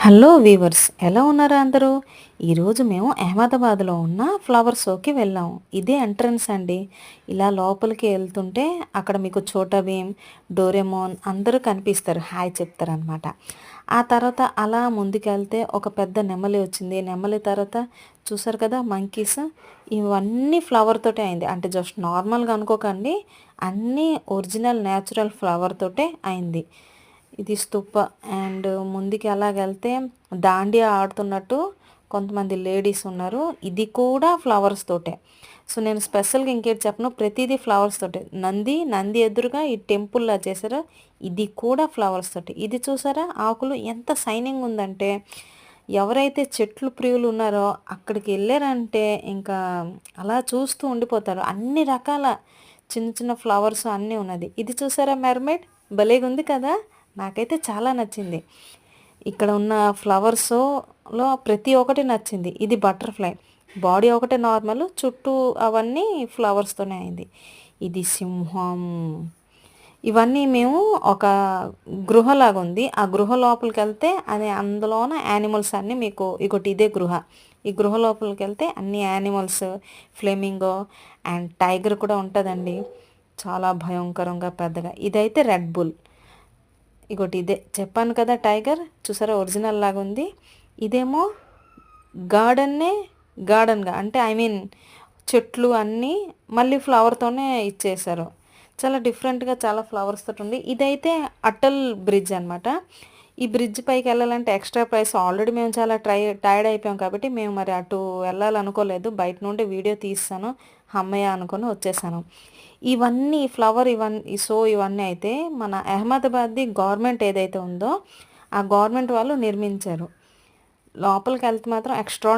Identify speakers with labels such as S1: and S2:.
S1: Hello weavers, ఎలా ఉన్నారా అందరూ? ఈరోజు మేము అహ్మదాబాద్లో ఉన్న ఫ్లవర్ షోకి వెళ్ళాము. ఇదే ఎంట్రన్స్ అండి. ఇలా లోపలికి వెళ్తుంటే అక్కడ మీకు చోటా భీమ్, డోరేమోన్ అందరూ కనిపిస్తారు, హాయ్ చెప్తారనమాట. ఆ తర్వాత అలా ముందుకెళ్తే ఒక పెద్ద నెమలి వచ్చింది. నెమలి తర్వాత చూసారు కదా మంకీస్, ఇవన్నీ ఫ్లవర్ తోటే అయింది. అంటే జస్ట్ నార్మల్గా అనుకోకండి, అన్నీ ఒరిజినల్ న్యాచురల్ ఫ్లవర్ తోటే అయింది. ఇది స్తూప. అండ్ ముందుకి అలాగెళ్తే దాండియా ఆడుతున్నట్టు కొంతమంది లేడీస్ ఉన్నారు. ఇది కూడా ఫ్లవర్స్ తోటే. సో నేను స్పెషల్గా ఇంకేటి చెప్పను, ప్రతిదీ ఫ్లవర్స్ తోటే. నంది ఎదురుగా ఈ టెంపుల్లా చేశారు, ఇది కూడా ఫ్లవర్స్ తోటి. ఇది చూసారా ఆకులు ఎంత షైనింగ్ ఉందంటే, ఎవరైతే చెట్లు ప్రియులు ఉన్నారో అక్కడికి వెళ్ళారంటే ఇంకా అలా చూస్తూ ఉండిపోతారు. అన్ని రకాల చిన్న చిన్న ఫ్లవర్స్ అన్నీ ఉన్నది. ఇది చూసారా మెర్మైడ్, భలేగా ఉంది కదా. నాకైతే చాలా నచ్చింది. ఇక్కడ ఉన్న ఫ్లవర్స్లో ప్రతి ఒక్కటి నచ్చింది. ఇది బటర్ఫ్లై, బాడీ ఒకటే నార్మల్, చుట్టూ అవన్నీ ఫ్లవర్స్తోనే అయింది. ఇది సింహం. ఇవన్నీ మేము ఒక గృహలాగా ఉంది, ఆ గృహ లోపలికి వెళ్తే అది అందులోన యానిమల్స్ అన్నీ మీకు ఇగోటి ఇదే గృహ. ఈ గృహ లోపలికి వెళ్తే అన్ని యానిమల్స్, ఫ్లెమింగో అండ్ టైగర్ కూడా ఉంటుందండి, చాలా భయంకరంగా పెద్దగా. ఇదైతే రెడ్ బుల్. ఇగోటి ఇదే చెప్పాను కదా టైగర్, చూసారా ఒరిజినల్ లాగా ఉంది. ఇదేమో గార్డెన్నే గార్డెన్గా, అంటే ఐ మీన్ చెట్లు అన్నీ మళ్ళీ ఫ్లవర్తోనే ఇచ్చేసారు. చాలా డిఫరెంట్గా చాలా ఫ్లవర్స్ తోటి ఉంది. ఇదైతే అటల్ బ్రిడ్జ్ అనమాట. ఈ బ్రిడ్జ్ పైకి వెళ్ళాలంటే ఎక్స్ట్రా ప్రైస్. ఆల్రెడీ మేము చాలా టైర్డ్ అయిపోయాం కాబట్టి మేము మరి అటు వెళ్ళాలనుకోలేదు. బయట నుండి వీడియో తీస్తాను, అమ్మయ్య అనుకొని వచ్చేసాను. ఇవన్నీ ఫ్లవర్, ఇవన్నీ అయితే మన అహ్మదాబాద్ది గవర్నమెంట్ ఏదైతే ఉందో ఆ గవర్నమెంట్ వాళ్ళు నిర్మించారు. లోపలికి వెళ్తే మాత్రం ఎక్స్ట్రా